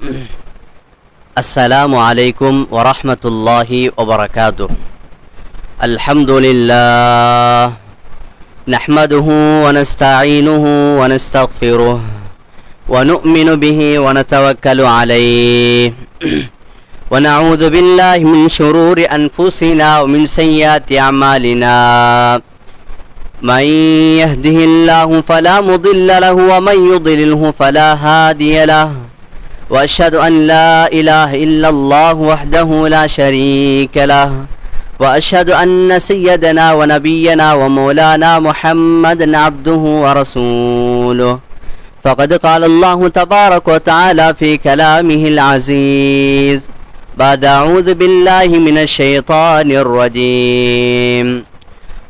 السلام عليكم ورحمة الله وبركاته. الحمد لله نحمده ونستعينه ونستغفره ونؤمن به ونتوكل عليه ونعوذ بالله من شرور أنفسنا ومن سيئات أعمالنا. من يهده الله فلا مضل له ومن يضلله فلا هادي له. وأشهد أن لا إله إلا الله وحده لا شريك له. وأشهد أن سيدنا ونبينا ومولانا محمد عبده ورسوله. فقد قال الله تبارك وتعالى في كلامه العزيز بعد أعوذ بالله من الشيطان الرجيم.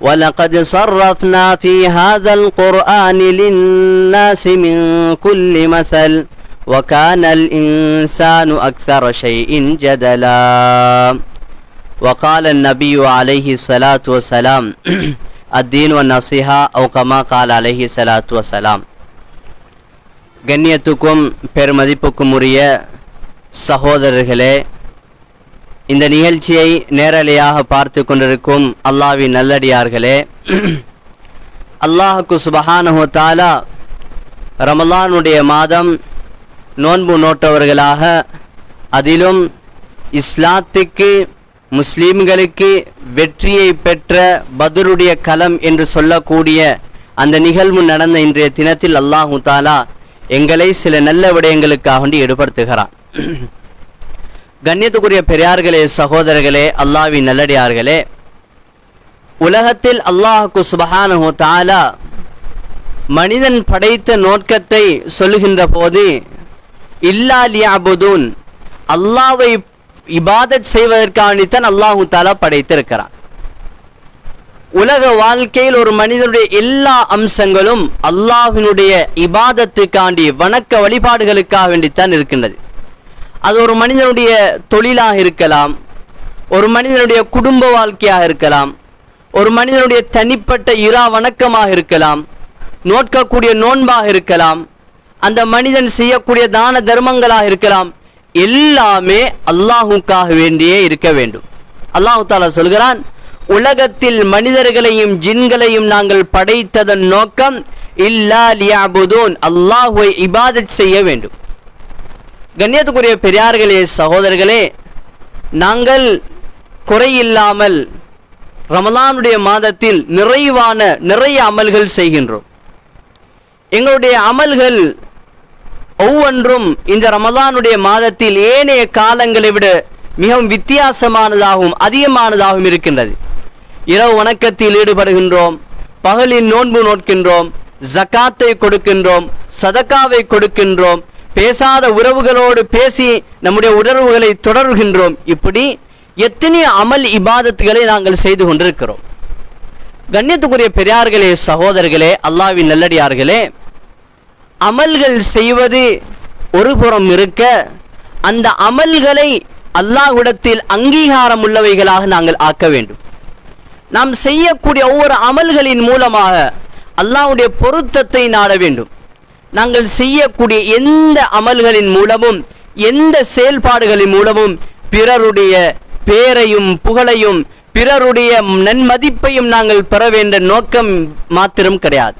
ولقد صرفنا في هذا القرآن للناس من كل مثل وكان الإنسان أكثر شيء جدلا. وقال النبي عليه الصلاة والسلام الدين والنصيحة أو كما قال عليه الصلاة والسلام. கண்ணியத்துக்கும் பெருமதிப்புக்கும் உரிய சகோதரர்களே, இந்த நிகழ்ச்சியை நேரலையாக பார்த்து கொண்டிருக்கும் அல்லாஹ்வின் நல்லடியார்களே, அல்லாஹ்வுக்கு சுப்ஹானஹு வ தஆலா ரமலானுடைய மாதம் நோன்பு நோட்டவர்களாக, அதிலும் இஸ்லாத்துக்கு முஸ்லீம்களுக்கு வெற்றியை பெற்ற பத்ருடைய களம் என்று சொல்லக்கூடிய அந்த நிகழ்வு நடந்த இன்றைய தினத்தில் அல்லாஹ் தஆலா எங்களை சில நல்ல விடயங்களுக்காக வேண்டி ஈடுபடுத்துகிறான். கண்ணியத்துக்குரிய பெரியார்களே, சகோதரர்களே, அல்லாஹ்வின் நல்லடியார்களே, உலகத்தில் அல்லாஹ்வுக்கு சுப்ஹானஹு வ தஆலா மனிதன் படைத்த நோக்கத்தை சொல்லுகின்ற போது இல்லா லியஅபுதூன், அல்லாஹ்வை இபாதத் செய்வதற்காகத்தான் அல்லாஹ் தஆலா படைத்திருக்கிறான். உலக வாழ்க்கையில் ஒரு மனிதனுடைய எல்லா அம்சங்களும் அல்லாஹ்வினுடைய இபாதத்துக்காண்டி வணக்க வழிபாடுகளுக்காக வேண்டித்தான் இருக்கின்றது. அது ஒரு மனிதனுடைய தொழிலாக இருக்கலாம், ஒரு மனிதனுடைய குடும்ப வாழ்க்கையாக இருக்கலாம், ஒரு மனிதனுடைய தனிப்பட்ட இரா வணக்கமாக இருக்கலாம், நோக்கக்கூடிய நோன்பாக இருக்கலாம், அந்த மனிதன் செய்யக்கூடிய தான தர்மங்களாக இருக்கலாம். எல்லாமே அல்லாஹுக்காக வேண்டியே இருக்க வேண்டும். அல்லாஹ் தஆலா சொல்கிறான், உலகத்தில் மனிதர்களையும் ஜின்களையும் நாங்கள் படைத்ததன் நோக்கம் இல்லா லியஅபுதூன், அல்லாஹ்வை இபாதத் செய்ய வேண்டும். கண்ணியத்துக்குரிய பெரியார்களே, சகோதரர்களே, நாங்கள் குறையில்லாமல் ரமலானுடைய மாதத்தில் நிறைய அமல்கள் செய்கின்றோம். எங்களுடைய அமல்கள் ஒவ்வொன்றும் இந்த ரமலானுடைய மாதத்தில் ஏனைய காலங்களை விட மிகவும் வித்தியாசமானதாகவும் அதிகமானதாகவும் இருக்கின்றது. இரவு வணக்கத்தில் ஈடுபடுகின்றோம், பகலில் நோன்பு நோக்கின்றோம், ஜகாத்தை கொடுக்கின்றோம், சதகாவை கொடுக்கின்றோம், பேசாத உறவுகளோடு பேசி நம்முடைய உணர்வுகளை தொடர்கின்றோம். இப்படி எத்தனை அமல் இபாதத்துகளை நாங்கள் செய்து கொண்டிருக்கிறோம். கண்ணியத்துக்குரிய பெரியார்களே, சகோதரர்களே, அல்லாஹ்வின் நல்லடியார்களே, அமல்கள் செய்வது ஒரு புறம் இருக்க, அந்த அமல்களை அல்லாஹ்விடத்தில் அங்கீகாரம் உள்ளவைகளாக நாங்கள் ஆக்க வேண்டும். நாம் செய்யக்கூடிய ஒவ்வொரு அமல்களின் மூலமாக அல்லாஹ்வுடைய பொருத்தத்தை நாட வேண்டும். நாங்கள் செய்யக்கூடிய எந்த அமல்களின் மூலமும் எந்த செயல்பாடுகளின் மூலமும் பிறருடைய பேரையும் புகழையும் பிறருடைய நன்மதிப்பையும் நாங்கள் பெற வேண்டிய நோக்கம் மாத்திரம் கிடையாது.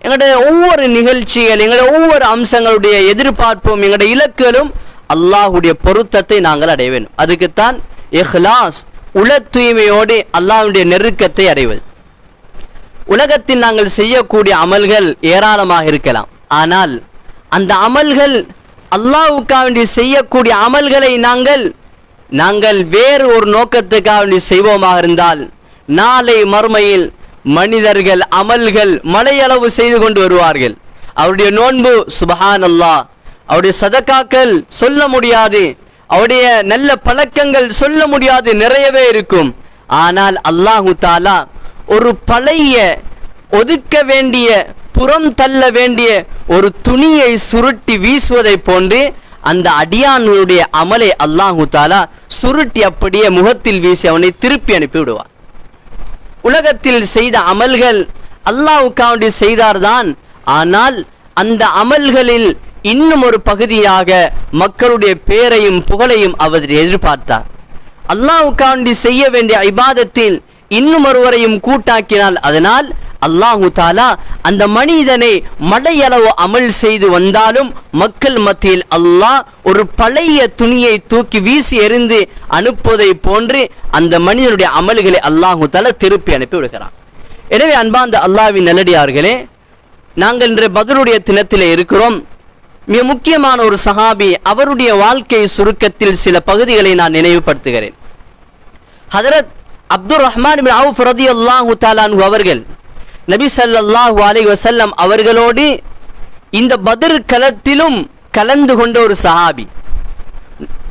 எங்களுடைய ஒவ்வொரு நிகழ்ச்சிகள், எங்களுடைய ஒவ்வொரு அம்சங்களுடைய எதிர்பார்ப்பும் எங்களுடைய இலக்குகளும் அல்லாஹ்வுடைய பொருத்தத்தை நாங்கள் அடைய வேண்டும். அதுக்குத்தான் இஹ்லாஸ், உள தூய்மையோடு அல்லாஹ்வுடைய நெருக்கத்தை அடைவது. உலகத்தில் நாங்கள் செய்யக்கூடிய அமல்கள் ஏராளமாக இருக்கலாம். ஆனால் அந்த அமல்கள் அல்லாஹ்வுக்காக வேண்டி செய்யக்கூடிய அமல்களை நாங்கள் வேறு ஒரு நோக்கத்துக்காக வேண்டி செய்வோமாக இருந்தால் நாளை மறுமையில் மனிதர்கள் அமல்கள் மலையளவு செய்து கொண்டு வருவார்கள். அவருடைய நோன்பு சுப்ஹானல்லாஹ், அவருடைய சதகாக்கள் சொல்ல முடியாது, அவருடைய நல்ல பழக்கங்கள் சொல்ல முடியாது, நிறையவே இருக்கும். ஆனால் அல்லாஹ் தஆலா ஒரு பழைய ஒதுக்க வேண்டிய புறம் தள்ள வேண்டிய ஒரு துணியை சுருட்டி வீசுவதை போன்று அந்த அடியானுடைய அமலை அல்லாஹ் தஆலா சுருட்டி அப்படியே முகத்தில் வீசி அவனை திருப்பி அனுப்பி விடுவார். உலகத்தில் செய்த அமல்கள் அல்லாஹ்வுக்காக செய்தார்தான். ஆனால் அந்த அமல்களில் இன்னும் ஒரு பகுதியாக மக்களுடைய பேரையும் புகழையும் அவர் எதிர்பார்த்தார். அல்லாஹ்வுக்காண்டி செய்ய வேண்டிய இபாதத்தில் இன்னும் ஒருவரையும் கூட்டாக்கினால் அதனால் அல்லாஹு தாலா அந்த மனிதனை மடையளவு அமல் செய்து வந்தாலும் மக்கள் மத்தியில் அல்லாஹ் ஒரு பழைய துணியை தூக்கி வீசி எறிந்து அனுப்புவதை போன்று அந்த மனிதனுடைய அமல்களை அல்லாஹு தாலா திருப்பி அனுப்பி விடுகிறான். எனவே அன்பார்ந்த அல்லாஹ்வின் நல்லடியார்களே, நாங்கள் இன்று பத்ருடைய தினத்திலே இருக்கிறோம். மிக முக்கியமான ஒரு சஹாபி, அவருடைய வாழ்க்கை சுருக்கத்தில் சில பகுதிகளை நான் நினைவுபடுத்துகிறேன். ஹதரத் அப்துர் ரஹ்மான் பின் அவுஃப் ரலியல்லாஹு தஆலா அன்ஹு அவர்கள் நபி ஸல்லல்லாஹு அலைஹி வஸல்லம் அவர்களோடு இந்த பத்ர் களத்திலும் கலந்து கொண்ட ஒரு சஹாபி.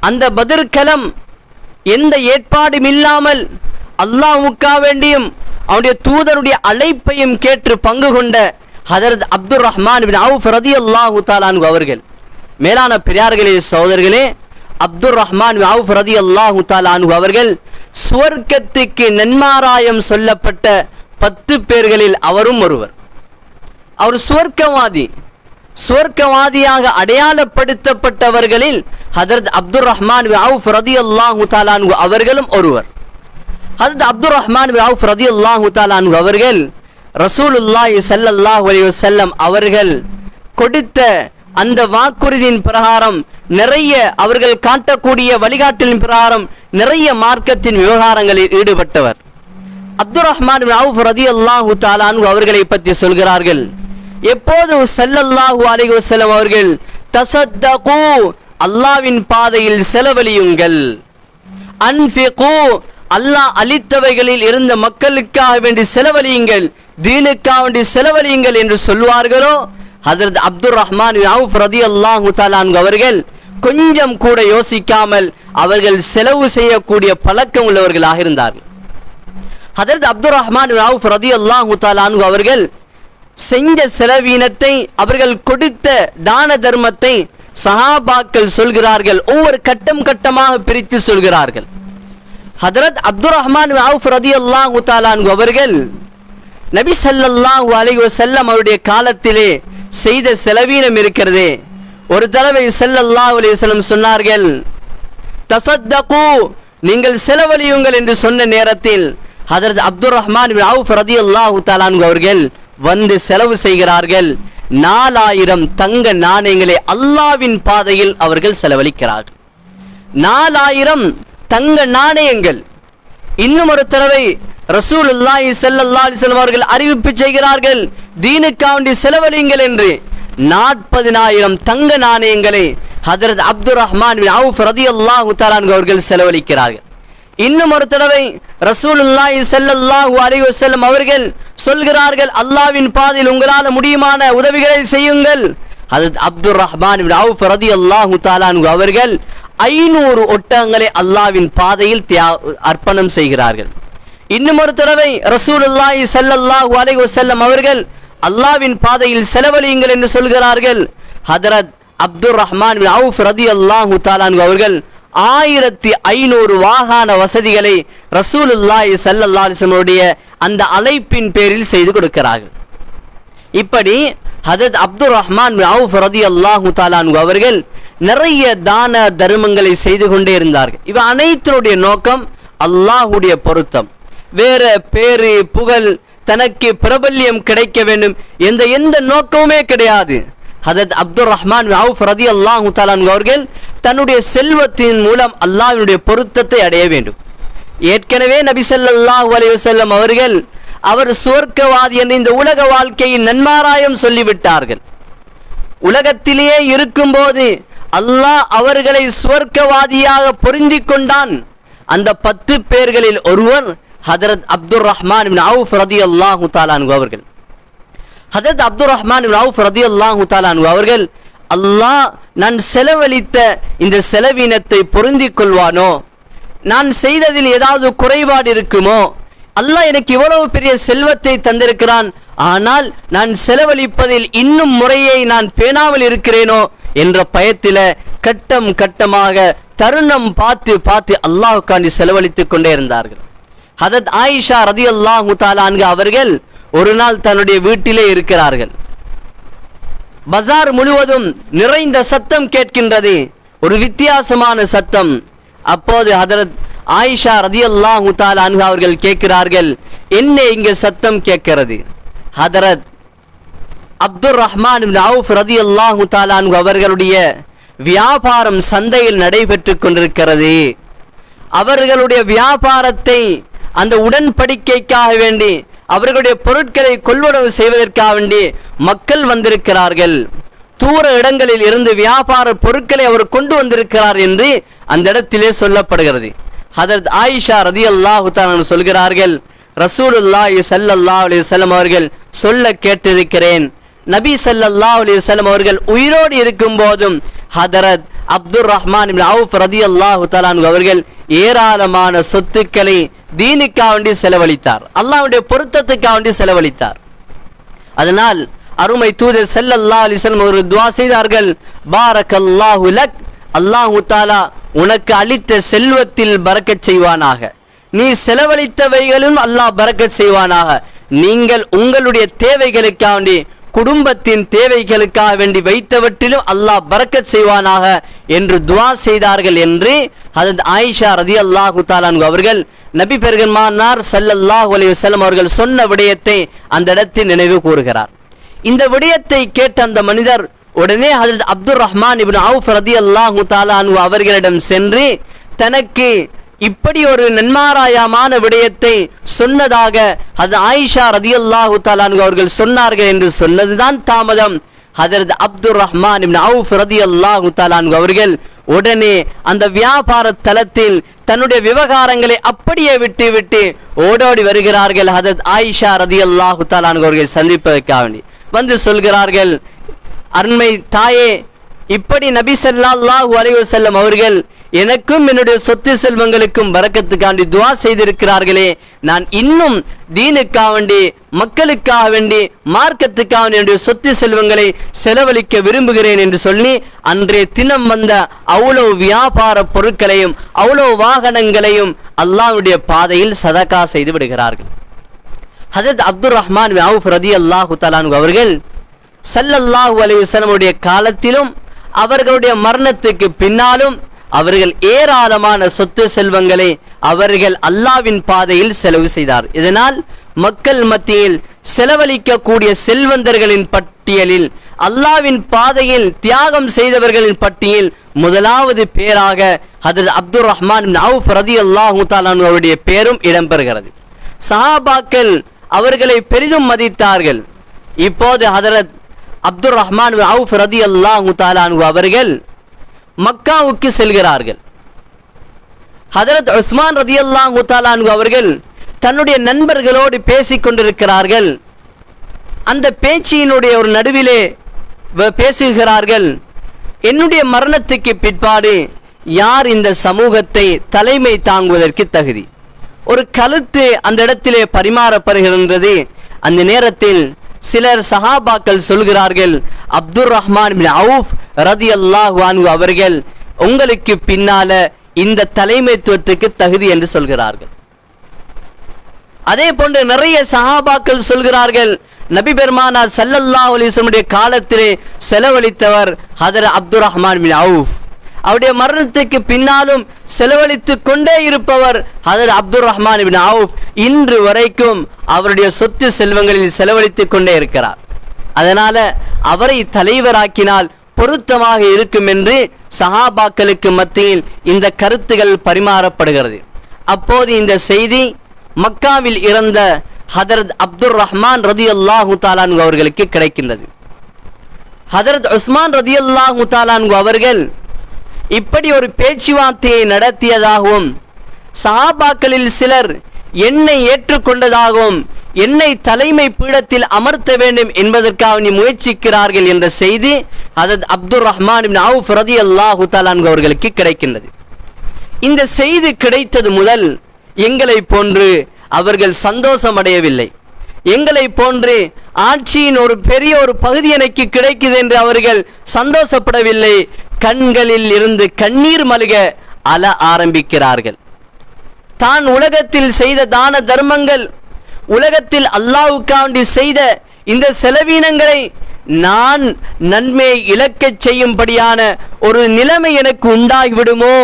அந்த பத்ர் களம் எந்த ஏற்பாடும் இல்லாமல் அல்லாஹ்வுக்காக வேண்டியும் அவருடைய தூதருடைய அழைப்பையும் கேட்டு பங்கு கொண்ட ஹதரத் அப்துர் ரஹ்மான் பின் அவுஃப் ரலியல்லாஹு தஆலா அன்ஹு அவர்கள். மேலான பெரியார்களே, சகோதரர்களே, அப்துர் ரஹ்மான் பின் அவுஃப் ரலியல்லாஹு தஆலா அன்ஹு அவர்கள் சுவர்க்கத்துக்கு நன்மாராயம் சொல்லப்பட்ட 10 பேர்களில் அவரும் ஒருவர். அவர் சுவர்க்கவாதியாக அடையாளப்படுத்தப்பட்டவர்களில் ஹதரத் அப்துர் ரஹ்மான் பின் அவுஃப் ரலியல்லாஹு தஆலா அன்ஹு அவர்களும் ஒருவர். ஹதரத் அப்துர் ரஹ்மான் பின் அவுஃப் ரலியல்லாஹு தஆலா அன்ஹு அவர்கள் ரசூலுல்லாஹி ஸல்லல்லாஹு அலைஹி வஸல்லம் அவர்கள் கொடுத்த அந்த வாக்குறுதியின் பிரகாரம் நிறைய அவர்கள் காட்டக்கூடிய வழிகாட்டலின் பிரகாரம் நிறைய மார்க்கத்தின் விவகாரங்களில் ஈடுபட்டவர். அப்துர் ரஹ்மான் பின் அவுஃப் ரலியல்லாஹு தஆலா அன்ஹு அவர்களை பற்றி சொல்கிறார்கள், எப்போது ஸல்லல்லாஹு அலைஹி வஸல்லம் அவர்கள் தஸத்தகு, அல்லாஹ்வின் பாதையில் செலவழியுங்கள், அன்ஃபிகு, அல்லாஹ் அளித்தவைகளில் இருந்த மக்களுக்காக வேண்டி செலவழியுங்கள், தீனுக்காக வேண்டி செலவழியுங்கள் என்று சொல்வார்களோ, ஹதரத் அப்துர் ரஹ்மான் பின் அவுஃப் ரலியல்லாஹு தஆலா அன்ஹு அவர்கள் கொஞ்சம் கூட யோசிக்காமல் அவர்கள் செலவு செய்யக்கூடிய பழக்கம் உள்ளவர்களாக இருந்தார்கள். ஹதரத் அப்துர் ரஹ்மான் பின் அவுஃப் ரலியல்லாஹு தஆலா அன்ஹு அவர்கள் செஞ்ச செலவீனத்தை, அவர்கள் கொடுத்த தான தர்மத்தை சஹாபாக்கள் சொல்கிறார்கள், ஒவ்வொரு கட்டம் கட்டமாக பிரித்து சொல்கிறார்கள். ஹதரத் அப்துர் ரஹ்மான் பின் அவுஃப் ரலியல்லாஹு தஆலா அன்ஹு அவர்கள் நபி ஸல்லல்லாஹு அலைஹி வஸல்லம் அவருடைய காலத்திலே செய்த செலவீனம் இருக்கிறதே, ஒரு தடவை ஸல்லல்லாஹு அலைஹி வஸல்லம் சொன்னார்கள், தஸத்தகு, நீங்கள் செலவழியுங்கள் என்று சொன்ன நேரத்தில் ஹதரத் அப்துர் ரஹ்மான் பின் அவுஃப் ரலியல்லாஹு தஆலா அன்ஹு அவர்கள் வந்து செலவு செய்கிறார்கள். 4000 தங்க நாணயங்களை அல்லாஹ்வின் பாதையில் அவர்கள் செலவழிக்கிறார்கள். 4000 தங்க நாணயங்கள். இன்னும் ஒரு தடவை ரசூலுல்லாஹி ஸல்லல்லாஹு அலைஹி வஸல்லம் அவர்கள் அறிவிப்பு செய்கிறார்கள், தீனுக்காண்டி செலவழியுங்கள் என்று. 40,000 தங்க நாணயங்களை ஹதரத் அப்துர் ரஹ்மான் பின் அவுஃப் ரலியல்லாஹு தஆலா அன்ஹு அவர்கள் செலவழிக்கிறார்கள். இன்னும் ஒரு தடவை ரசூலுல்லாஹி ஸல்லல்லாஹு அலைஹி வஸல்லம் அவர்கள் சொல்கிறார்கள், அல்லாஹ்வின் பாதையில் உங்களால் முடியுமான உதவிகளை செய்யுங்கள். ஹதரத் அப்துர் ரஹ்மான் பின் அவுஃப் ரலியல்லாஹு தஆலா அன்ஹு அவர்கள் 500 ஒட்டகங்களை அல்லாஹ்வின் பாதையில் அர்ப்பணம் செய்கிறார்கள். இன்னும் ஒரு தடவை ரசூலுல்லாஹி ஸல்லல்லாஹு அலைஹி வஸல்லம் அவர்கள் அல்லாஹ்வின் பாதையில் செலவழியுங்கள் என்று சொல்கிறார்கள். ஹதரத் அப்துர் ரஹ்மான் பின் அவுஃப் ரலியல்லாஹு தஆலா அன்ஹு அவர்கள் 1500 வாகன வசதிகளை ரசூலுல்லாஹி ஸல்லல்லாஹு அலைஹி வஸல்லம் அந்த அழைப்பின் பேரில் செய்து கொடுக்கிறார்கள். இப்படி ஹதரத் அப்துர் ரஹ்மான் பின் அவுஃப் ரலியல்லாஹு தஆலா அன்ஹு அவர்கள் நிறைய தான தர்மங்களை செய்து கொண்டே இருந்தார்கள். இவை அனைத்தினுடைய நோக்கம் அல்லாஹ்வுடைய பொருத்தம், வேற பேரு புகழ், தனக்கு பிரபல்யம் கிடைக்க வேண்டும் எந்த நோக்கமுமே கிடையாது. ஹதரத் அப்துர் ரஹ்மான் பின் அவுஃப் ரலியல்லாஹு தஆலா அன்ஹு அவர்கள் தன்னுடைய செல்வத்தின் மூலம் அல்லாஹ்வினுடைய பொருத்தத்தை அடைய வேண்டும். ஏற்கனவே நபி ஸல்லல்லாஹு அலைஹி வஸல்லம் அவர்கள் அவர் சுவர்க்கவாதி என்ற இந்த உலக வாழ்க்கையின் நன்மாராயம் சொல்லிவிட்டார்கள். உலகத்திலேயே இருக்கும்போது அல்லாஹ் அவர்களை சுவர்க்கவாதியாக பொருந்தி கொண்டான். அந்த 10 பேர்களில் ஒருவர் ஹதரத் அப்துர் ரஹ்மான் பின் அவுஃப் ரலியல்லாஹு தஆலா அன்ஹு அவர்கள். ஹதரத் அப்துர் ரஹ்மான் பின் அவுஃப் ரலியல்லாஹு தஆலா அன்ஹு அவர்கள், அல்லாஹ் நான் செலவழித்த இந்த செலவினத்தை பொருந்திக் கொள்வானோ, நான் செய்ததில் ஏதாவது குறைபாடு இருக்குமோ, அல்லாஹ் எனக்கு இவ்வளவு பெரிய செல்வத்தை தந்திருக்கிறான், ஆனால் நான் செலவழிப்பதில் இன்னும் முறையை நான் பேணாமல் இருக்கிறேனோ என்ற பயத்தில கட்டம் கட்டமாக தருணம் பார்த்து அல்லாஹ்வுக்காண்டி செலவழித்துக் கொண்டே இருந்தார்கள். ஹதரத் ஆயிஷா ரலியல்லாஹு தஆலா அன்ஹா அவர்கள் ஒரு நாள் தன்னுடைய வீட்டிலே இருக்கிறார்கள். பஜார் முழுவதும் நிறைந்த சத்தம் கேட்கின்றது, ஒரு வித்தியாசமான சத்தம். அப்போது ஹதரத் ஆயிஷா ரதியல்லாஹு தஆலா அன்ஹா அவர்கள் கேட்கிறார்கள், என்ன இங்கே சத்தம் கேட்கிறது? ஹதரத் அப்துர் ரஹ்மான் இப்னு அவுஃப் ரதியல்லாஹு தஆலா அன்ஹு அவர்களுடைய வியாபாரம் சந்தையில் நடைபெற்று கொண்டிருக்கிறது. அவர்களுடைய வியாபாரத்தை அந்த உடன்படிக்கைக்காக வேண்டி, அவர்களுடைய பொருட்களை கொள்வனவு செய்வதற்காக வேண்டி மக்கள் வந்திருக்கிறார்கள். தூர இடங்களில் இருந்து வியாபார பொருட்களை அவர் கொண்டு வந்திருக்கிறார் என்று அந்த இடத்திலே சொல்லப்படுகிறது. ஹதரத் ஆயிஷா ரதியல்லாஹு தஆலா சொல்கிறார்கள், ரசூலுல்லாஹி ஸல்லல்லாஹு அலைஹி வஸல்லம் அவர்கள் சொல்ல கேட்டிருக்கிறேன். நபி ஸல்லல்லாஹு அலைஹி வஸல்லம் அவர்கள் உயிரோடு இருக்கும் போதும் ஹதரத் அப்துர் ரஹ்மான் இப்னு அவுஃப் ரதியல்லாஹு தஆலா அவர்கள் ஏராளமான சொத்துக்களை தீனுக்காக வேண்டி செலவழித்தார், அல்லாஹ்வுடைய பொருத்தத்துக்காக வேண்டி செலவழித்தார். அதனால் அருமை தூதர் ஸல்லல்லாஹு அலைஹி வஸல்லம் அவர்கள் துஆ செய்தார்கள், பாரக்கல்லாஹு லக், அல்லாஹ் தஆலா உனக்கு அளித்த செல்வத்தில் பரக்கத் செய்வானாக, நீ செலவழித்தவைகளும் அல்லாஹ் பரக்கத் செய்வானாக, நீங்கள் உங்களுடைய தேவைகளுக்காக வேண்டி, குடும்பத்தின் தேவைகளுக்காக வேண்டி வைத்தவற்றிலும் அல்லாஹ் பரக்கத் செய்வானாக என்று துஆ செய்தார்கள் என்று ஹதரத் ஆயிஷா ரதியல்லாஹு தஆலா அவர்கள் நபி பெருமானார் ஸல்லல்லாஹு அலைஹி வஸல்லம் அவர்கள் சொன்ன விடயத்தை அந்த இடத்தில் நினைவு கூறுகிறார். இந்த விடயத்தை கேட்ட அந்த மனிதர் உடனே ஹதரத் அப்துர் ரஹ்மான் இப்னு அவுஃப் ரதியல்லாஹு தஆலா அவர்களிடம் சென்று தனக்கு இப்படி ஒரு நன்மாராயமான விடயத்தை சொன்னதாக அது ஆயிஷா ரதியல்லாஹு தஆலா அவர்கள் சொன்னார்கள் என்று சொன்னதுதான் தாமதம். ஹதரத் அப்துர் ரஹ்மான் இப்னு அவுஃப் ரதியல்லாஹு தஆலா அவர்கள் உடனே அந்த வியாபார தலத்தில் தன்னுடைய விவகாரங்களை அப்படியே விட்டு ஓடோடி வருகிறார்கள். ஹதரத் ஆயிஷா ரதியல்லாஹு தஆலா அவர்கள் சந்திப்பதற்காக வேண்டி வந்து சொல்கிறார்கள், அருமை தாயே, இப்படி நபி ஸல்லல்லாஹு அலைஹி வஸல்லம் அவர்கள் எனக்கும் என்னுடைய சொத்து செல்வங்களுக்கும் பரக்கத்துக்காண்டி துஆ செய்திருக்கிறார்களே, நான் இன்னும் தீனுக்காக வேண்டி, மக்களுக்காக வேண்டி, மார்க்கத்துக்காக வேண்டி என்னுடைய சொத்து செல்வங்களை செலவழிக்க விரும்புகிறேன் என்று சொல்லி அன்றைய தினம் வந்த அவ்வளவு வியாபார பொருட்களையும் அவ்வளவு வாகனங்களையும் அல்லாஹ்வுடைய பாதையில் சதகா செய்து விடுகிறார்கள். ஹதரத் அப்துர் ரஹ்மான் இப்னு அவுஃப் ரதியல்லாஹு தஆலா அவர்கள் ஸல்லல்லாஹு அலைஹி வஸல்லம் உடைய காலத்திலும் அவர்களுடைய மரணத்துக்கு பின்னாலும் அவர்கள் ஏராளமான சொத்து செல்வங்களை அவர்கள் அல்லாஹ்வின் பாதையில் செலவு செய்தார். இதனால் மக்கள் மத்தியில் செலவழிக்கக்கூடிய செல்வந்தர்களின் பட்டியலில், அல்லாஹ்வின் பாதையில் தியாகம் செய்தவர்களின் பட்டியல் முதலாவது பேராக ஹதரத் அப்துர் ரஹ்மான் இப்னு அவுஃப் ரதியல்லாஹு தஆலா அவருடைய பேரும் இடம்பெறுகிறது. சஹாபாக்கள் அவர்களை பெரிதும் மதித்தார்கள். இப்போது ஹதரத் அப்துர் ரஹ்மான் இப்னு அவுஃப் ரதியல்லாஹு தஆலா அவர்கள் மக்காவுக்கு செல்கிறார்கள். ஹதரத் உஸ்மான் ரதியல்லாஹு தஆலா அவர்கள் தன்னுடைய நண்பர்களோடு பேசிக் கொண்டிருக்கிறார்கள். அந்த பேச்சினுடைய ஒரு நடுவிலே பேசுகிறார்கள், என்னுடைய மரணத்துக்கு பிற்பாடு யார் இந்த சமூகத்தை தலைமை தாங்குவதற்கு தகுதி? ஒரு கருத்து அந்த இடத்திலே பரிமாறப்படுகின்றது. அந்த நேரத்தில் சிலர் சஹாபாக்கள் சொல்கிறார்கள், அப்துர் ரஹ்மான் இப்னு அவுஃப் ரதியல்லாஹு அன்ஹு அவர்கள் உங்களுக்கு பின்னால இந்த தலைமைத்துவத்துக்கு தகுதி என்று சொல்கிறார்கள். அதே போன்று நிறைய சஹாபாக்கள் சொல்கிறார்கள், நபி பெருமானார் ஸல்லல்லாஹு அலைஹி வஸல்லம் காலத்திலே செலவழித்தவர் ஹதரத் அப்துர் ரஹ்மான் இப்னு அவுஃப், அவருடைய மரணத்துக்கு பின்னாலும் செலவழித்துக் கொண்டே இருப்பவர் ஹதரத் அப்துர் ரஹ்மான் இப்னு அவுஃப், இன்று வரைக்கும் அவருடைய சொத்து செல்வங்களில் செலவழித்துக் கொண்டே இருக்கிறார். அதனால அவரை தலைவராக்கினால் பொருத்தமாக இருக்கும் என்று சஹாபாக்களுக்கு மத்தியில் இந்த கருத்துகள் பரிமாறப்படுகிறது. அப்போது இந்த செய்தி மக்காவில் இறந்த ஹதரத் அப்துர் ரஹ்மான் ரதியல்லாஹு தஆலா அவர்களுக்கு கிடைக்கின்றது. ஹதரத் உஸ்மான் ரதியல்லாஹு தஆலா அவர்கள் இப்படி ஒரு பேச்சுவார்த்தையை நடத்தியதாகவும், சஹாபாக்களில் சிலர் என்னை ஏற்றுக்கொண்டதாகவும், என்னை தலைமை பீடத்தில் அமர்த்த வேண்டும் என்பதற்காக நீ முயற்சிக்கிறார்கள் என்ற செய்தி ஹதரத் அப்துர் ரஹ்மான் இப்னு அவுஃப் ரதியல்லாஹு தஆலா அவர்களுக்கு கிடைக்கின்றது. இந்த செய்தி கிடைத்தது முதல் எங்களை போன்று அவர்கள் சந்தோஷம் அடையவில்லை. எங்களை போன்று ஆட்சியின் ஒரு பெரிய ஒரு பகுதி எனக்கு கிடைக்குது என்று அவர்கள் சந்தோஷப்படவில்லை. கண்களில் இருந்து கண்ணீர் மல்க அழ ஆரம்பிக்கிறார்கள். தான் உலகத்தில் செய்த தான தர்மங்கள், உலகத்தில் அல்லாஹ்வுக்காண்டி செய்த இந்த செலவீனங்களை நான் நன்மையை இழக்கச் செய்யும்படியான ஒரு நிலைமை எனக்கு உண்டாகிவிடுமோ?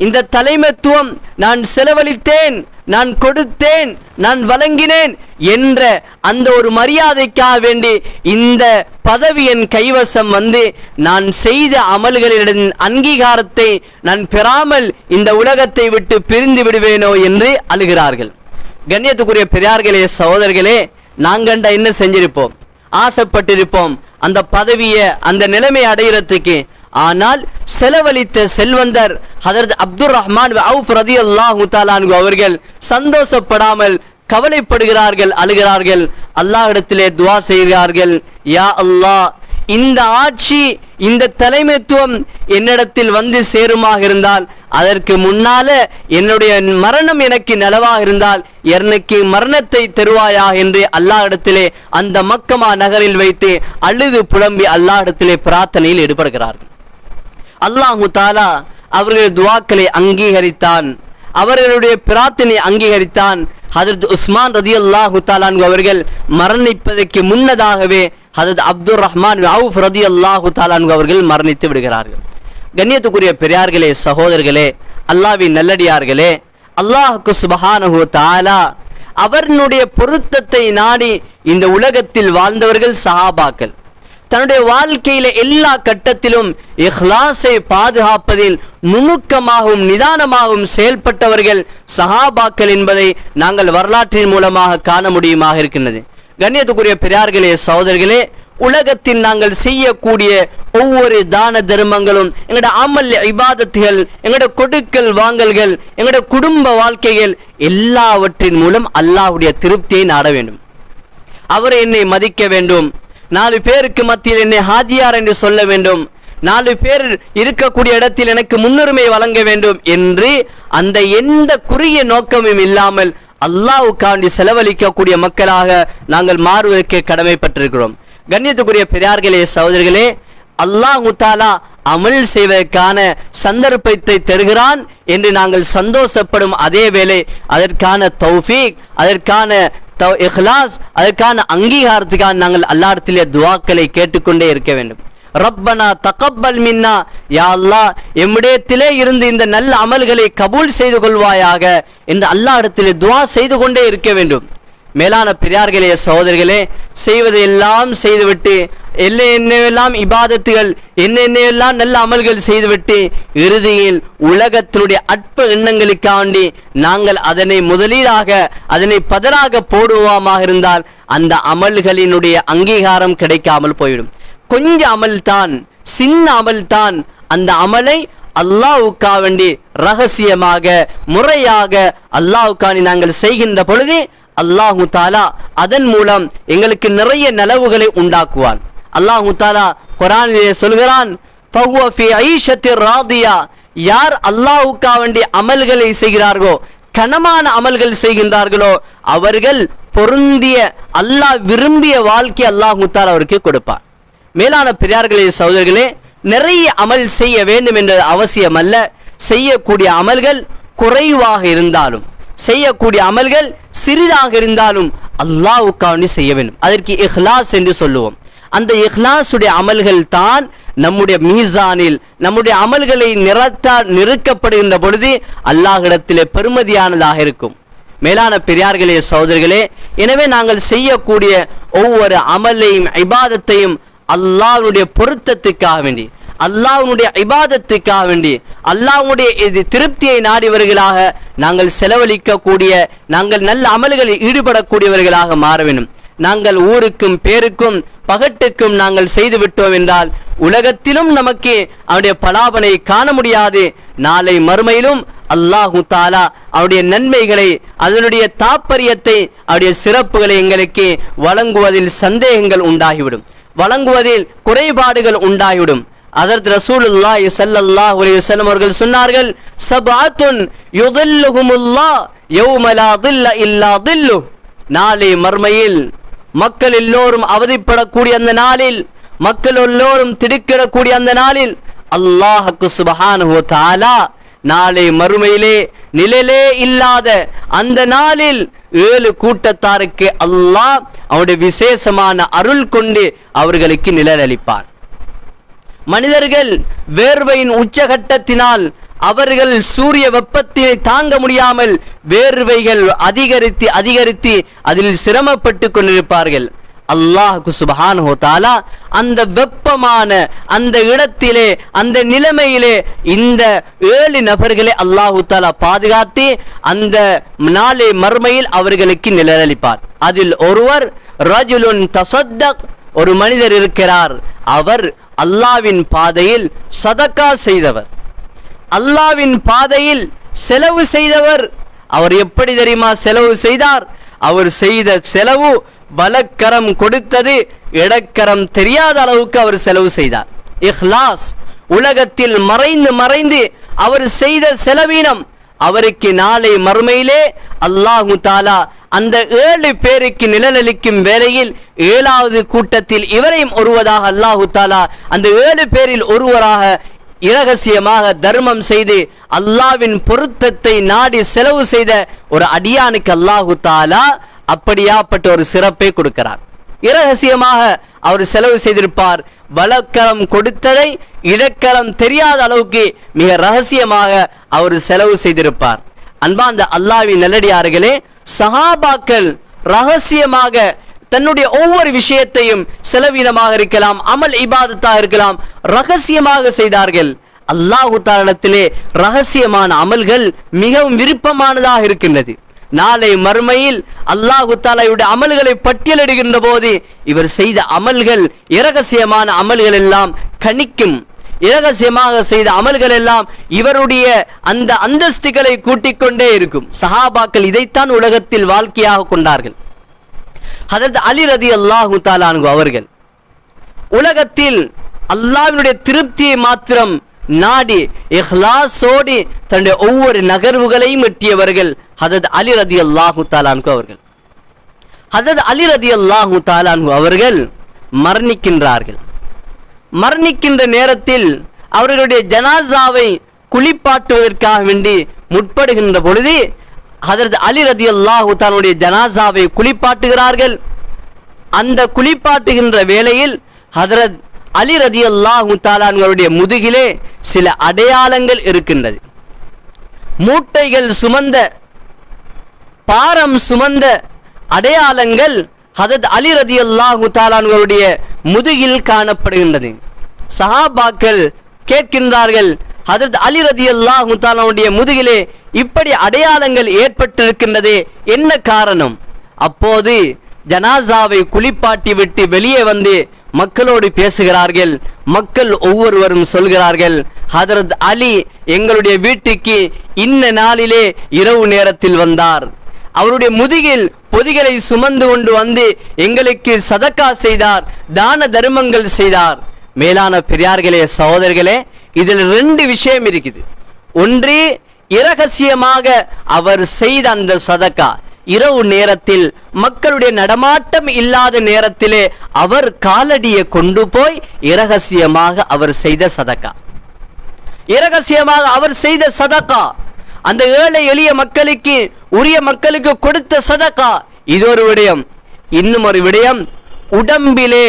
இந்த தலைமைத்துவம் நான் செலவழித்தேன், நான் கொடுத்தேன், நான் வழங்கினேன் என்ற அந்த ஒரு மரியாதைக்காக வேண்டி இந்த பதவி என் கைவசம் வந்து நான் செய்த அமல்களின் அங்கீகாரத்தை நான் பெறாமல் இந்த உலகத்தை விட்டு பிரிந்து விடுவேனோ என்று அழுகிறார்கள். கண்ணியத்துக்குரிய பெரியார்களே, சகோதரர்களே, நாங்கண்டா என்ன செஞ்சிருப்போம்? ஆசைப்பட்டிருப்போம் அந்த பதவியை, அந்த நிலைமை அடைகிறதுக்கு. ஆனால் செலவழித்த செல்வந்தர் ஹதரத் அப்துர் ரஹ்மான் அவுஃப் ரலியல்லாஹு தஆலா அன்ஹு அவர்கள் சந்தோஷப்படாமல் கவலைப்படுகிறார்கள், அழுகிறார்கள், அல்லாஹ்விடத்திலே துஆ செய்கிறார்கள். யா அல்லாஹ், இந்த ஆட்சி, இந்த தலைமைத்துவம் என்னிடத்தில் வந்து சேருமாக இருந்தால், அதற்கு முன்னால என்னுடைய மரணம் எனக்கு நலவாக இருந்தால் எனக்கு மரணத்தை தருவாயா என்று அல்லாஹ்விடத்திலே அந்த மக்கமா நகரில் வைத்து அழுது புலம்பி அல்லாஹ்விடத்திலே பிரார்த்தனையில் ஈடுபடுகிறார்கள். அல்லாஹு தாலா அவர்களுடைய துஆக்களை அங்கீகரித்தான், அவர்களுடைய பிரார்த்தனை அங்கீகரித்தான். ஹதரத் உஸ்மான் ரலியல்லாஹு தஆலா அன்ஹு அவர்கள் மரணிப்பதற்கு முன்னதாகவே ஹதரத் அப்துர் ரஹ்மான் அவுஃப் ரலியல்லாஹு தஆலா அன்ஹு அவர்கள் மரணித்து விடுகிறார்கள். கண்ணியத்துக்குரிய பெரியார்களே, சகோதரர்களே, அல்லாஹ்வின் நல்லடியார்களே, அல்லாஹ்வுக்கு சுப்ஹானஹு வ தஆலா அவர்களுடைய பொருத்தத்தை நாடி இந்த உலகத்தில் வாழ்ந்தவர்கள் சஹாபாக்கள். தன்னுடைய வாழ்க்கையில எல்லா கட்டத்திலும் இஹ்லாஸை பாதுகாப்பதில் நுணுக்கமாகவும் நிதானமாகவும் செயல்பட்டவர்கள் சஹாபாக்கள் என்பதை நாங்கள் வரலாற்றின் மூலமாக காண முடியுமாக இருக்கின்றது. கண்ணியத்துக்குரிய பெரியார்களே, சகோதரர்களே, உலகத்தில் நாங்கள் செய்யக்கூடிய ஒவ்வொரு தான தர்மங்களும், எங்களுடைய அமல் இபாதத்துகள், எங்களுடைய கொடுக்கல் வாங்கல்கள், எங்களுடைய குடும்ப வாழ்க்கைகள் எல்லாவற்றின் மூலம் அல்லாஹ்வுடைய திருப்தியை நாட வேண்டும். அவர் என்னை மதிக்க வேண்டும், 4 பேருக்கு மத்தியில் என்னை ஹாஜியார் என்று சொல்ல வேண்டும், 4 பேர் இருக்கக்கூடிய இடத்தில் எனக்கு முன்னுரிமை வழங்க வேண்டும் என்று அந்த எந்த குறுகிய நோக்கமும் இல்லாமல் அல்லாஹ்வுக்காண்டி செலவழிக்கக்கூடிய மக்களாக நாங்கள் மாறுவதற்கு கடமைப்பட்டிருக்கிறோம். கண்ணியத்துக்குரிய பெரியார்களே, சகோதரர்களே, அல்லாஹ் தஆலா அமல் செய்வதற்கான சந்தர்ப்பத்தை தருகிறான் என்று நாங்கள் சந்தோஷப்படும் அதே வேளை அதற்கான தௌஃபீக், அதற்கான இஹ்லாஸ், அதற்கான அங்கீகாரத்துக்காக நாங்கள் அல்லாஹ்விடத்திலே துஆக்களை கேட்டுக்கொண்டே இருக்க வேண்டும். ரப்பனா தகப்பல் மின்னா, யா அல்லாஹ் எம்மிடத்திலே இருந்து இந்த நல்ல அமல்களை கபூல் செய்து கொள்வாயாக என்று அல்லாஹ்விடத்திலே துஆ செய்து கொண்டே இருக்க வேண்டும். மேலான பெரியார்களே, சகோதரர்களே, செய்வதையெல்லாம் செய்துவிட்டு என்னென்னவெல்லாம் இபாதத்துகள், என்னென்னவெல்லாம் நல்ல அமல்கள் செய்துவிட்டு இறுதியில் உலகத்தினுடைய அற்ப எண்ணங்களுக்காண்டி நாங்கள் அதனை முதலீடாக, அதனை பதராக போடுவோமாக இருந்தால் அந்த அமல்களினுடைய அங்கீகாரம் கிடைக்காமல் போய்விடும். கொஞ்ச அமல்தான், சின்ன அமல்தான், அந்த அமலை அல்லாஹ்வுக்காக வேண்டி ரகசியமாக முறையாக அல்லாஹ்வுக்காண்டி நாங்கள் செய்கின்ற பொழுது அல்லாஹு தாலா அதன் மூலம் எங்களுக்கு நிறைய நலவுகளை உண்டாக்குவான். அல்லாஹு தாலா குர்ஆனிலே சொல்கிறான், ஃபஹுவ ஃபீ ஐஷத்திர் ராதியா, யார் அல்லாஹ்வுக்காக வேண்டி அமல்களை செய்கிறார்களோ, கனமான அமல்கள் செய்கின்றார்களோ, அவர்கள் பொருந்திய அல்லாஹ் விரும்பிய வாழ்க்கை அல்லாஹு தாலா அவருக்கு கொடுப்பார். மேலான பெரியார்களே, சகோதரர்களே, நிறைய அமல் செய்ய வேண்டும் என்ற அவசியம் அல்ல. செய்யக்கூடிய அமல்கள் குறைவாக இருந்தாலும், செய்யக்கூடிய அமல்கள் சிறிதாக இருந்தாலும் அல்லாஹ்வுக்காக செய்ய வேண்டும். அதற்கு இஹ்லாஸ் என்று சொல்லுவோம். அந்த இஹ்லாஸுடைய அமல்கள் தான் நம்முடைய மீசானில் நம்முடைய அமல்களை நிறுக்கப்படுகின்ற பொழுது அல்லாஹ்விடத்திலே பெருமதியானதாக இருக்கும். மேலான பெரியார்களே, சகோதரர்களே, எனவே நாங்கள் செய்யக்கூடிய ஒவ்வொரு அமலையும் இபாதத்தையும் அல்லாஹ்வுடைய பொருத்தத்துக்காக வேண்டி, அல்லாஹ்வுடைய இபாதத்துக்காக வேண்டி, அல்லாஹ்வுடைய திருப்தியை நாடியவர்களாக நாங்கள் செலவழிக்கக்கூடிய, நாங்கள் நல்ல அமல்களில் ஈடுபடக்கூடியவர்களாக மாற வேண்டும். நாங்கள் ஊருக்கும் பேருக்கும் பகட்டுக்கும் நாங்கள் செய்து விட்டோம் என்றால் உலகத்திலும் நமக்கு அவருடைய பலாபனை காண முடியாது. நாளை மறுமையிலும் அல்லாஹு தாலா அவருடைய நன்மைகளை, அதனுடைய தாற்பயத்தை, அவருடைய சிறப்புகளை எங்களுக்கு வழங்குவதில் சந்தேகங்கள் உண்டாகிவிடும், வழங்குவதில் குறைபாடுகள் உண்டாகிவிடும். அதற்கு ரசூலுல்லாஹி ஸல்லல்லாஹு அலைஹி வஸல்லம் அவர்கள் சொன்னார்கள், சபஅத்துன் யுதில்லுஹுமுல்லாஹ் யௌம லா தில்ல இல்லா தில்லு. நாளை மர்மையில் மக்கள் எல்லோரும் அவதிப்படக்கூடிய அந்த நாளில், மக்கள் எல்லோரும் திடுக்கிடக்கூடிய அந்த நாளில் அல்லாஹ்வுக்கு சுப்ஹானஹு வ தஆலா நாளை மறுமையிலே நிழலே இல்லாத அந்த நாளில் 7 கூட்டத்தாருக்கு அல்லாஹ் அவருடைய விசேஷமான அருள் கொண்டு அவர்களுக்கு நிழல் அளிப்பார். மனிதர்கள் வேர்வையின் உச்சகட்டத்தினால் அவர்கள் சூரிய வெப்பத்தை தாங்க முடியாமல் வேர்வைகள் அதிகரித்து அதிகரித்து அதில் சிரமப்பட்டு கொண்டிருப்பார்கள். அல்லாஹ் சுப்ஹானஹு வ தஆலா அந்த வெப்பமான அந்த இடத்திலே அந்த நிலைமையிலே இந்த 7 நபர்களை அல்லாஹ் தஆலா பாதுகாத்து அந்த நாளை மறுமையில் அவர்களுக்கு நிழலளிப்பார். அதில் ஒருவர் ரஜுலுன் தஸத்தக், ஒரு மனிதர் இருக்கிறார், அவர் அல்லாஹ்வின் பாதையில் சதகா செய்தவர், அல்லாஹ்வின் பாதையில் செலவு செய்தவர். அவர் எப்படி தெரியுமா செலவு செய்தார்? அவர் செய்த செலவு வலக்கரம் கொடுத்தது இடக்கரம் தெரியாத அளவுக்கு அவர் செலவு செய்தார். இஹ்லாஸ், உலகத்தில் மறைந்து மறைந்து அவர் செய்த செலவீனம் அவருக்கு நாளை மறுமையிலே அல்லாஹு தஆலா அந்த 7 பேருக்கு நிழலளிக்கும் வேளையில் 7வது கூட்டத்தில் இவரையும் ஒருவராக அல்லாஹு தஆலா அந்த 7 பேரில் ஒருவராக இரகசியமாக தர்மம் செய்து அல்லாஹ்வின் பொருத்தத்தை நாடி செலவு செய்த ஒரு அடியானுக்கு அல்லாஹு தஆலா அப்படியாப்பட்ட ஒரு சிறப்பை கொடுக்கிறார். இரகசியமாக அவர் செலவு செய்திருப்பார். வலக்கரம் கொடுத்ததை இடக்கரம் தெரியாத அளவுக்கு மிக ரகசியமாக அவர் செலவு செய்திருப்பார். அன்பார்ந்த அல்லாஹ்வின் நல்லடியார்களே, சஹாபாக்கள் ரகசியமாக தன்னுடைய ஒவ்வொரு விஷயத்தையும் செலவீனமாக இருக்கலாம், அமல் இபாதத்தாக இருக்கலாம், ரகசியமாக செய்தார்கள். அல்லாஹ் தஆலாவிடத்திலே ரகசியமான அமல்கள் மிகவும் விருப்பமானதாக இருக்கின்றது. நாளை மறுமையில் அல்லாஹ் தஆலாவுடைய அமல்களை பட்டியலிடுகின்ற போது இவர் செய்த அமல்கள் இரகசியமான அமல்கள் எல்லாம் கணிக்கும். இரகசியமாக செய்த அமல்கள் எல்லாம் இவருடைய அந்த அந்தஸ்துகளை கூட்டிக் கொண்டே இருக்கும். சஹாபாக்கள் இதைத்தான் உலகத்தில் வாழ்க்கையாக கொண்டார்கள். ஹஜ்ரத் அலி ரலியல்லாஹு தஆலா அன்ஹு அவர்கள் உலகத்தில் அல்லாஹ்வினுடைய திருப்தியை மாத்திரம் நாடி இஹ்லாஸோடு தன்னுடைய ஒவ்வொரு நகர்வுகளையும் எட்டியவர்கள் ஹஜ்ரத் அலி ரலியல்லாஹு தஆலா அன்ஹு அவர்கள். ஹஜ்ரத் அலி ரலியல்லாஹு தஆலா அன்ஹு அவர்கள் மரணிக்கின்றார்கள். மரணிக்கின்ற நேரத்தில் அவர்களுடைய ஜனாசாவை குளிப்பாட்டுவதற்காக வேண்டி முற்படுகின்ற பொழுது ஹஜ்ரத் அலி ரலியல்லாஹு தஆலாவுடைய ஜனாசாவை குளிப்பாட்டுகிறார்கள். அந்த குளிப்பாட்டுகின்ற வேளையில் ஹஜ்ரத் அலி ரலியல்லாஹு தஆலாவுடைய முதுகிலே சில அடையாளங்கள் இருக்கின்றது. மூட்டைகள் சுமந்த, பாரம் சுமந்த அடையாளங்கள் ஹஜ்ரத் அலி ரலியல்லாஹு தஆலாவுடைய முதுகில் காணப்படுகின்றது. சஹாபாக்கள் கேட்கின்றார்கள், ஹஜ்ரத் அலி ரலியல்லாஹு தஆலாவுடைய முதுகிலே இப்படி அடையாளங்கள் ஏற்பட்டிருக்கின்றது, என்ன காரணம்? அப்போது ஜனாசாவை குளிப்பாட்டி விட்டு வெளியே வந்து மக்களோடு பேசுகிறார்கள். மக்கள் ஒவ்வொருவரும் சொல்கிறார்கள், ஹஜ்ரத் அலி எங்களுடைய வீட்டுக்கு இன்ன நாளிலே இரவு நேரத்தில் வந்தார், அவருடைய முதுகில் பொதிகளை சுமந்து கொண்டு வந்து எங்களுக்கு சதக்கா செய்தார், தான தர்மங்கள் செய்தார். மேலான பெரியார்களே, சகோதரர்களே, இதில் 2 விஷயம் இருக்குது. ஒன்று, இரகசியமாக அவர் செய்த அந்த சதக்கா இரவு நேரத்தில் மக்களுடைய நடமாட்டம் இல்லாத நேரத்திலே அவர் காலடியை கொண்டு போய் இரகசியமாக அவர் செய்த சதக்கா, இரகசியமாக அவர் செய்த சதக்கா, அந்த ஏழை எளிய மக்களுக்கு உரிய மக்களுக்கு கொடுத்த சதக்கா. இது ஒரு விடயம். இன்னும் ஒரு விடயம், உடம்பிலே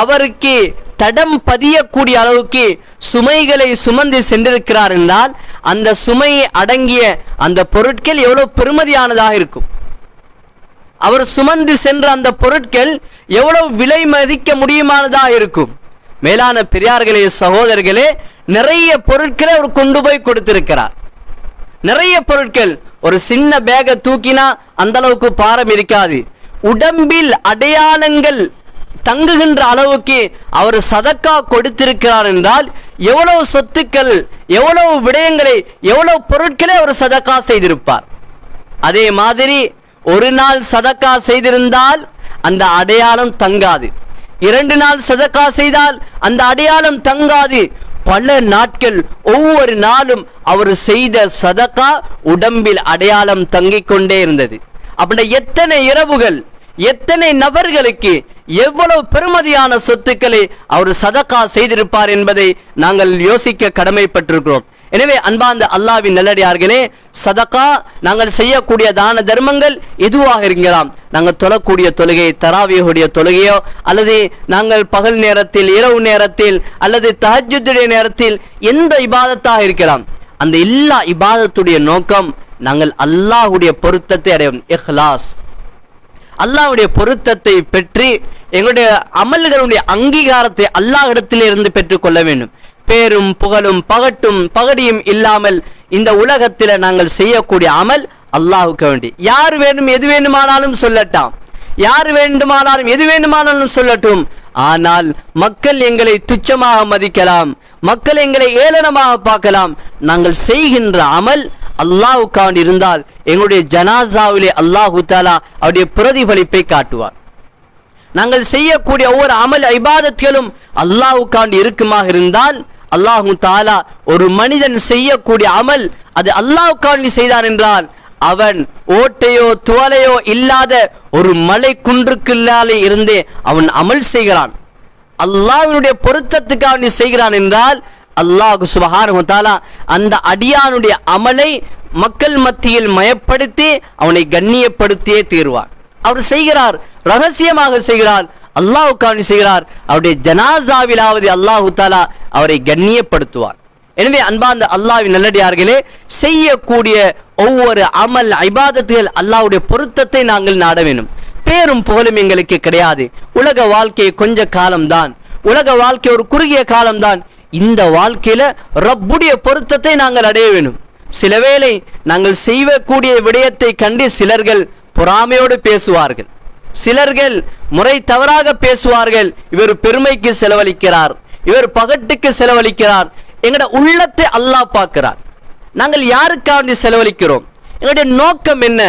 அவருக்கு தடம் பதியக்கூடிய அளவுக்கு சுமைகளை சுமந்து சென்றிருக்கிறார் என்றால் அந்த சுமையை அடங்கிய அந்த பொருட்கள் எவ்வளவு பெருமதியானதாக இருக்கும். அவர் சுமந்து சென்ற அந்த பொருட்கள் எவ்வளவு விலை மதிக்க முடியுமானதாக இருக்கும். மேலான பெரியார்களே, சகோதரர்களே, நிறைய பொருட்களை அவர் கொண்டு போய் கொடுத்திருக்கிறார். நிறைய பொருட்கள். ஒரு சின்ன பேகை தூக்கினா அந்த அளவுக்கு பாரம் இருக்காது. உடம்பில் அடையாளங்கள் தங்குகின்ற அளவுக்கு அவர் சதக்கா கொடுத்திருக்கிறார் என்றால் எவ்வளவு சொத்துக்கள், எவ்வளவு விடயங்களை, எவ்வளவு பொருட்களை அவர் சதக்கா செய்திருப்பார். அதே மாதிரி ஒரு நாள் சதக்கா செய்திருந்தால் அந்த அடையாளம் தங்காது. 2 நாள் சதக்கா செய்தால் அந்த அடையாளம் தங்காது. பல நாட்கள், ஒவ்வொரு நாளும் அவர் செய்த சதக்கா உடம்பில் அடையாளம் தங்கிக் கொண்டே இருந்தது. அப்படி எத்தனை இரவுகள், எத்தனை நபர்களுக்கு எவ்வளவு பெருமதியான சொத்துக்களை அவர் சதகா செய்திருப்பார் என்பதை நாங்கள் யோசிக்க கடமைப்பட்டிருக்கிறோம். எனவே அன்பார்ந்த அல்லாஹ்வின் நல்லடியார்களே, சதகா நாங்கள் செய்யக்கூடிய தான தர்மங்கள் எதுவாக இருக்கலாம். நாங்கள் தொழக்கூடிய தொழுகை, தராவியுடைய தொழுகையோ, அல்லது நாங்கள் பகல் நேரத்தில், இரவு நேரத்தில், அல்லது தஹஜ்ஜுடைய நேரத்தில் எந்த இபாதத்தாக இருக்கலாம். அந்த எல்லா இபாதத்துடைய நோக்கம் நாங்கள் அல்லாஹ்வுடைய பொருத்தத்தை அடையும். இஹ்லாஸ், அல்லாஹ்வுடைய பொருத்தத்தை பெற்று எங்களுடைய அமல்களுடைய அங்கீகாரத்தை அல்லாஹ்விடத்திலிருந்து பெற்றுக் கொள்ள வேண்டும். பேரும் புகழும் பகடியும் இல்லாமல் இந்த உலகத்தில் நாங்கள் செய்யக்கூடிய அமல் அல்லாஹ்வுக்கு வேண்டி. யார் வேண்டும் எது வேண்டுமானாலும் சொல்லட்டாம், யார் வேண்டுமானாலும் எது வேண்டுமானாலும் சொல்லட்டும். ஆனால் மக்கள் எங்களை துச்சமாக மதிக்கலாம், மக்கள் எங்களை ஏளனமாக பார்க்கலாம். நாங்கள் செய்கின்ற அமல் அல்லாஹ்வுக்காக இருந்தால் எங்களுடைய ஜனாசாவிலே அல்லாஹு தஆலா அவருடைய பிரதிபலிப்பை காட்டுவார். நாங்கள் செய்யக்கூடிய ஒவ்வொரு அமல் இபாதத்களும் அல்லாஹ்வுக்காக இருக்குமாக இருந்தால் அல்லாஹு தஆலா ஒரு மனிதன் செய்யக்கூடிய அமல் அது அல்லாஹ்வுக்காக செய்தார் என்றால் அவன் ஓட்டையோ துவலையோ இல்லாத ஒரு மலை குன்றுக்குள்ளாலே இருந்தே அவன் அமல் செய்கிறான். அல்லாஹ்வினுடைய பொருத்தத்துக்காக செய்கிறான் என்றால் அல்லாஹ் சுப்ஹானஹு வ தஆலா அந்த அடியானுடைய அமலை மக்கள் மத்தியில் மயப்படுத்தி அவனை கண்ணியப்படுத்தியே தீர்வார். அவர் செய்கிறார், ரகசியமாக செய்கிறார், அல்லாஹ்வுக்காக செய்கிறார். அவருடைய ஜனாசாவிலாவது அல்லாஹு தஆலா அவரை கண்ணியப்படுத்துவார். எனவே அன்பார்ந்த அல்லாஹ்வின் நல்லடியார்களே, செய்யக்கூடிய ஒவ்வொரு அமல் இபாதத்துகள் அல்லாஹ்வுடைய பொருத்தத்தை நாங்கள் நாட வேண்டும். பேரும் புகழும் எங்களுக்கு கிடையாது. உலக வாழ்க்கை கொஞ்ச காலம்தான், உலக வாழ்க்கை ஒரு குறுகிய காலம்தான். இந்த வாழ்க்கையில ரப்புடைய பொருத்தத்தை நாங்கள் அடைய வேண்டும். சில வேளை நாங்கள் செய்யக்கூடிய விடயத்தை கண்டு சிலர்கள் பொறாமையோடு பேசுவார்கள், சிலர்கள் முறை தவறாக பேசுவார்கள். இவர் பெருமைக்கு செலவழிக்கிறார், இவர் பகட்டுக்கு செலவழிக்கிறார். எங்களுடைய உள்ளத்தை அல்லாஹ் பார்க்கிறார். நாங்கள் யாருக்காக செலவழிக்கிறோம்? எங்களுடைய நோக்கம் என்ன?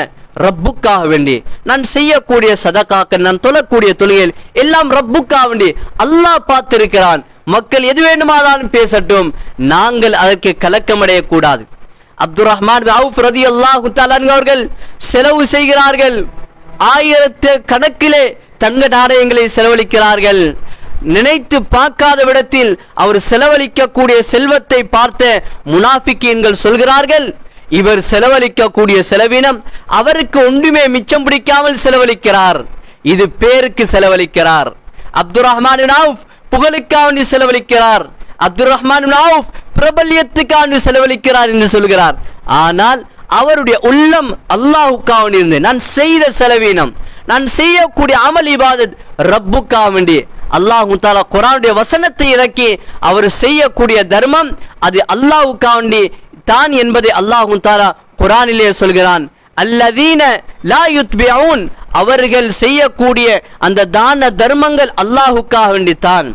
ரப்புக்காக வேண்டி. நான் செய்யக்கூடிய சதகாக்கள், நான் தொழக்கூடிய தொழுகைகள் எல்லாம் ரப்புக்காக வேண்டி. அல்லாஹ் பார்த்திருக்கிறான். மக்கள் எது வேண்டுமானாலும் பேசட்டும், நாங்கள் அதற்கு கலக்கமடைய கூடாது. அப்துர் ரஹ்மான் பின் அவுஃப் ரலியல்லாஹு தஆலா அவர்கள் செலவு செய்கிறார்கள். 1000 கணக்கிலே தங்க நாணயங்களை செலவழிக்கிறார்கள். நினைத்து பார்க்காத விடத்தில் அவர் செலவழிக்கக்கூடிய செல்வத்தை பார்த்த முனாஃபிக்கீன்கள் சொல்கிறார்கள், இவர் செலவழிக்கக்கூடிய செலவினம் அவருக்கு ஒன்றுமே மிச்சம் பிடிக்காமல் செலவழிக்கிறார், இது பேருக்கு செலவழிக்கிறார். அப்துர் ரஹ்மான் பின் அவுஃப் புகழுக்காக செலவழிக்கிறார், அப்துர் ரஹ்மான் பின் அவுஃப் பிரபல்யத்துக்காக செலவழிக்கிறார் என்று சொல்கிறார். ஆனால் அவருடைய உள்ளம் அல்லாஹ்வுக்காக இருந்து, நான் செய்த செலவீனம், நான் செய்யக்கூடிய அமல் இபாதத் ரப்புக்காக வேண்டி. அல்லாஹ் தஆலா குர்ஆனுடைய வசனத்தை இறக்கி அவர் செய்யக்கூடிய தர்மம் அது அல்லாஹ்வுக்காக வேண்டி தான் என்பதை அல்லாஹ் தஆலா குர்ஆனிலே சொல்கிறான். அல்லதீன லா யுத்பிஊன், அவர்கள் செய்யக்கூடிய அந்த தான தர்மங்கள் அல்லாஹ்வுக்காக வேண்டி தான்,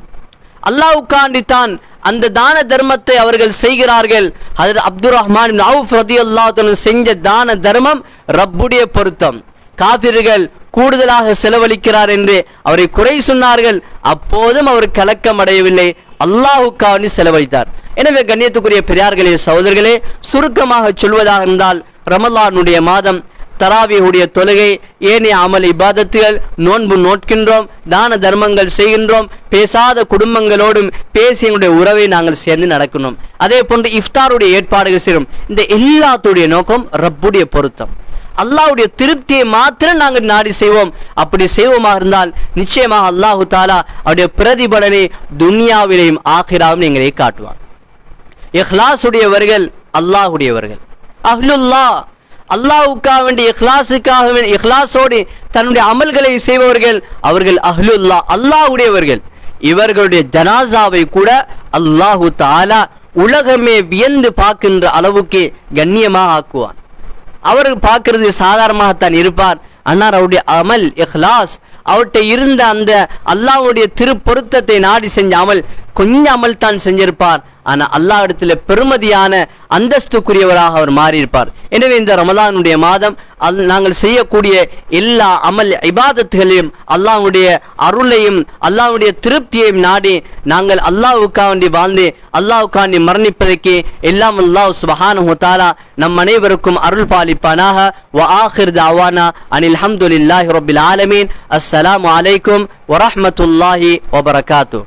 அல்லாஹ்வுக்காக வேண்டி தான் அந்த தான தர்மத்தை அவர்கள் செய்கிறார்கள். ஹஜ்ரத் அப்துர் ரஹ்மான் பின் அவுஃப் ரலியல்லாஹு அன்ஹு செஞ்ச தான தர்மம் ரப்புடைய பொருத்தம். காபிர்கள் கூடுதலாக செலவழிக்கிறார் என்று அவரை குறை சொன்னார்கள். அப்போதும் அவர் கலக்கம் அடையவில்லை, அல்லாஹ்வுக்காக செலவழித்தார். எனவே கண்ணியத்துக்குரிய பெரியார்களே, சகோதரர்களே, சுருக்கமாக சொல்வதாக இருந்தால் ரமலானுடைய மாதம், தராவியுடைய தொழுகை, ஏனைய அமல் இபாதத்துகள், நோன்பு நோட்கின்றோம், தான தர்மங்கள் செய்கின்றோம், பேசாத குடும்பங்களோடும் பேசி எங்களுடைய உறவை நாங்கள் சேர்ந்து நடக்கணும். அதே போன்று இஃப்தாருடைய ஏற்பாடுகள் செய்யும். இந்த எல்லாத்துடைய நோக்கம் ரப்புடைய பொருத்தம், அல்லாஹ்வுடைய திருப்தியை மாத்திரம் நாங்கள் நாடி செய்வோம். அப்படி செய்வோமாக இருந்தால் நிச்சயமாக அல்லாஹு தஆலா அவருடைய பிரதிபலனை துன்யாவிலேயும் ஆகிராவிலும் எங்களை காட்டுவார். இஹ்லாஸுடையவர்கள் அல்லாஹ்வுடையவர்கள், அஹ்லுல்லாஹ், அல்லாஹ்வுக்காக வேண்டி இஹ்லாஸுக்காக வேண்டி இஹ்லாஸோடு தன்னுடைய அமல்களை செய்பவர்கள் அவர்கள் அஹ்லுல்லாஹ், அல்லாஹ்வுடையவர்கள். இவர்களுடைய ஜனாசாவை கூட அல்லாஹு தஆலா உலகமே வியந்து பார்க்கின்ற அளவுக்கு கண்ணியமாக ஆக்குவான். அவர் பார்க்கிறது சாதாரணமாகத்தான் இருப்பார். ஆனால் அவருடைய அமல் இஹ்லாஸ், அவர்கிட்ட இருந்த அந்த அல்லாஹ்வுடைய திருப்பொருத்தத்தை நாடி செஞ்ச அமல் கொஞ்சம் அமல் தான் செஞ்சிருப்பார். ஆனா அல்லாஹ் இடத்துல பெருமதியான அந்தஸ்துக்குரியவராக அவர் மாறியிருப்பார். எனவே இந்த ரமலானுடைய மாதம் நாங்கள் செய்யக்கூடிய எல்லா அமல் இபாதத்துகளையும் அல்லாஹ்வுடைய அருளையும் அல்லாஹ்வுடைய திருப்தியையும் நாடி நாங்கள் அல்லாஹ்வுக்காண்டி வாழ்ந்து அல்லாஹ்வுக்காண்டி மரணிப்பதற்கு எல்லாம் அல்லாஹ் சுப்ஹானஹு வ தஆலா நம் அனைவருக்கும் அருள் பாலிப்பானாக. வ ஆகிர் தஅவானா அனில் ஹம்துலில்லாஹி ரப்பில் ஆலமீன். அஸ்ஸலாமு அலைக்கும் வ ரஹ்மத்துல்லாஹி வ பரகாத்துஹு.